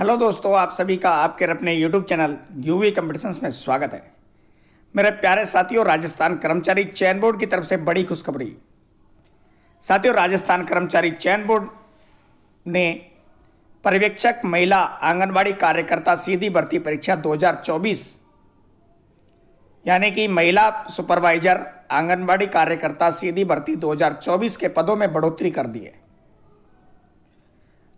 Hello दोस्तों, आप सभी का आपके अपने यूट्यूब चैनल यूवी कंपटीशंस में स्वागत है। मेरे प्यारे साथियों, राजस्थान कर्मचारी चयन बोर्ड की तरफ से बड़ी खुशखबरी। साथियों, राजस्थान कर्मचारी चयन बोर्ड ने पर्यवेक्षक महिला आंगनबाड़ी कार्यकर्ता सीधी भर्ती परीक्षा 2024 यानी कि महिला सुपरवाइजर आंगनबाड़ी कार्यकर्ता सीधी भर्ती 2024 के पदों में बढ़ोतरी कर दी है।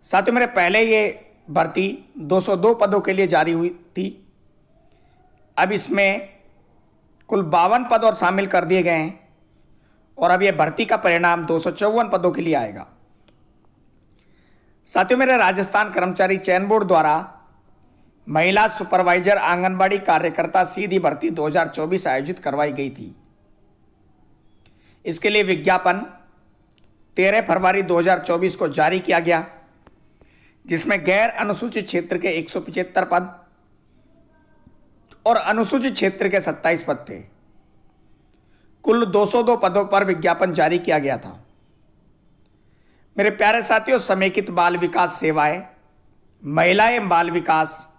साथियों, मेरे पहले ये भर्ती 202 पदों के लिए जारी हुई थी। अब इसमें कुल 52 पद और शामिल कर दिए गए हैं और अब यह भर्ती का परिणाम 254 पदों के लिए आएगा। साथियों, मेरे राजस्थान कर्मचारी चयन बोर्ड द्वारा महिला सुपरवाइजर आंगनबाड़ी कार्यकर्ता सीधी भर्ती 2024 आयोजित करवाई गई थी। इसके लिए विज्ञापन 13 फरवरी 2024 को जारी किया गया, जिसमें गैर अनुसूचित क्षेत्र के 175 पद और अनुसूचित क्षेत्र के 27 पद थे। कुल 202 पदों पर विज्ञापन जारी किया गया था। मेरे प्यारे साथियों, समेकित बाल विकास सेवाएं महिला एवं बाल विकास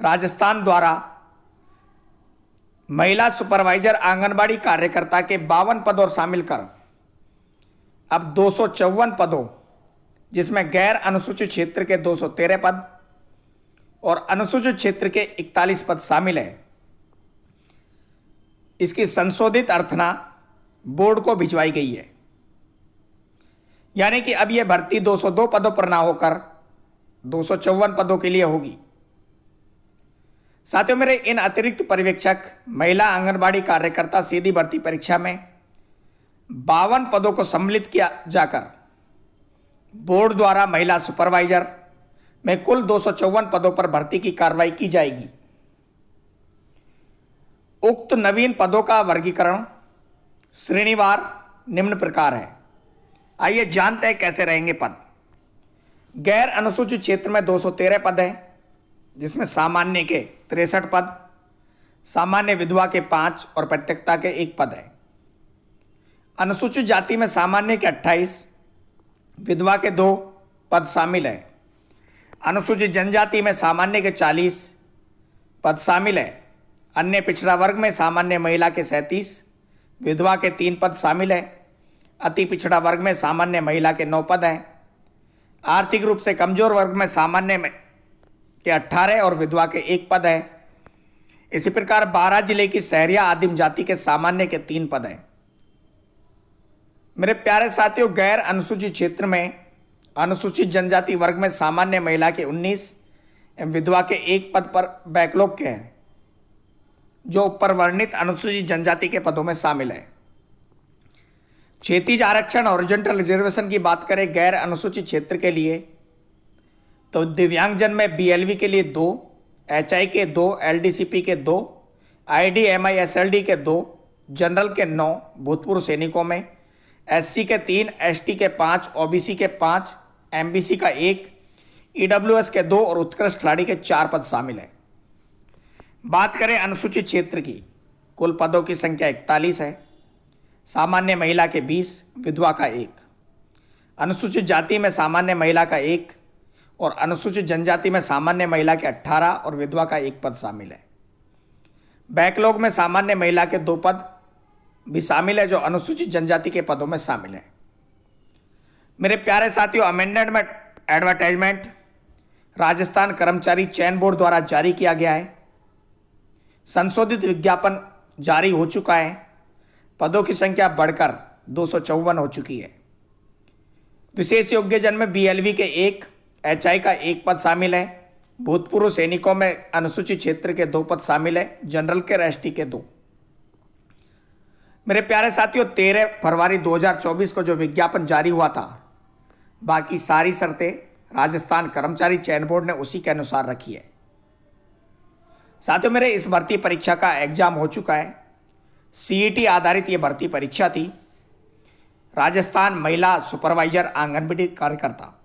राजस्थान द्वारा महिला सुपरवाइजर आंगनबाड़ी कार्यकर्ता के 52 पद और शामिल कर अब 254 पदों, जिसमें गैर अनुसूचित क्षेत्र के 213 पद और अनुसूचित क्षेत्र के 41 पद शामिल है। इसकी संशोधित अर्थना बोर्ड को भिजवाई गई है, यानी कि अब यह भर्ती 202 पदों पर ना होकर 254 पदों के लिए होगी। साथियों, मेरे इन अतिरिक्त पर्यवेक्षक महिला आंगनबाड़ी कार्यकर्ता सीधी भर्ती परीक्षा में 52 पदों को सम्मिलित किया जाकर बोर्ड द्वारा महिला सुपरवाइजर में कुल 254 पदों पर भर्ती की कार्रवाई की जाएगी। उक्त नवीन पदों का वर्गीकरण श्रेणीवार निम्न प्रकार है। आइए जानते हैं कैसे रहेंगे पद। गैर अनुसूचित क्षेत्र में 213 पद हैं, जिसमें सामान्य के 63 पद, सामान्य विधवा के 5 और प्रत्यक्षता के 1 पद है। अनुसूचित जाति में सामान्य के 28, विधवा के 2 पद शामिल है। अनुसूचित जनजाति में सामान्य के 40 पद शामिल है। अन्य पिछड़ा वर्ग में सामान्य महिला के 37, विधवा के 3 पद शामिल है। अति पिछड़ा वर्ग में सामान्य महिला के 9 पद हैं। आर्थिक रूप से कमजोर वर्ग में सामान्य के 18 और विधवा के 1 पद है। इसी प्रकार 12 जिले की सहरिया आदिम जाति के सामान्य के 3 पद हैं। मेरे प्यारे साथियों, गैर अनुसूचित क्षेत्र में अनुसूचित जनजाति वर्ग में सामान्य महिला के 19 एवं विधवा के 1 पद पर बैकलॉग के हैं, जो ऊपर वर्णित अनुसूचित जनजाति के पदों में शामिल है। क्षैतिज आरक्षण हॉरिजॉन्टल रिजर्वेशन की बात करें गैर अनुसूचित क्षेत्र के लिए, तो दिव्यांगजन में बीएलवी के लिए 2, एचआई के 2, एलडीसीपी के 2, आईडी एसएलडी के 2, जनरल के 9, भूतपूर्व सैनिकों में एससी के 3, एसटी के 5, ओबीसी के 5, एमबीसी का 1, ईडब्ल्यूएस के 2 और उत्कृष्ट खिलाड़ी के 4 पद शामिल है। बात करें अनुसूचित क्षेत्र की, कुल पदों की संख्या 41 है। सामान्य महिला के 20, विधवा का 1, अनुसूचित जाति में सामान्य महिला का 1 और अनुसूचित जनजाति में सामान्य महिला के 18 और विधवा का 1 पद शामिल है। बैकलॉग में सामान्य महिला के 2 पद भी शामिल है, जो अनुसूचित जनजाति के पदों में शामिल है। मेरे प्यारे साथियों, अमेंडेड में एडवर्टाइजमेंट राजस्थान कर्मचारी चयन बोर्ड द्वारा जारी किया गया है। संशोधित विज्ञापन जारी हो चुका है। पदों की संख्या बढ़कर 254 हो चुकी है। विशेष योग्यजन में बीएलवी के 1, एचआई का 1 पद शामिल है। भूतपूर्व सैनिकों में अनुसूचित क्षेत्र के 2 पद शामिल है, जनरल के एसटी के 2। मेरे प्यारे साथियों, 13 फरवरी 2024 को जो विज्ञापन जारी हुआ था, बाकी सारी शर्तें राजस्थान कर्मचारी चयन बोर्ड ने उसी के अनुसार रखी है। साथियों, मेरे इस भर्ती परीक्षा का एग्जाम हो चुका है। सीईटी आधारित ये भर्ती परीक्षा थी। राजस्थान महिला सुपरवाइजर आंगनबाड़ी कार्यकर्ता।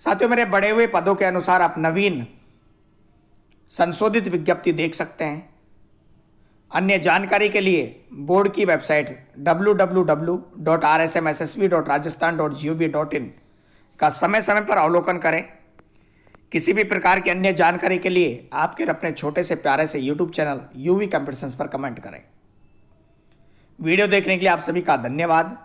साथियों, मेरे बढ़े हुए पदों के अनुसार आप नवीन संशोधित विज्ञप्ति देख सकते हैं। अन्य जानकारी के लिए बोर्ड की वेबसाइट www.rsmssv.rajasthan.gov.in का समय समय पर अवलोकन करें। किसी भी प्रकार की अन्य जानकारी के लिए आपके अपने छोटे से प्यारे से YouTube channel UV computer science पर कमेंट करें। वीडियो देखने के लिए आप सभी का धन्यवाद।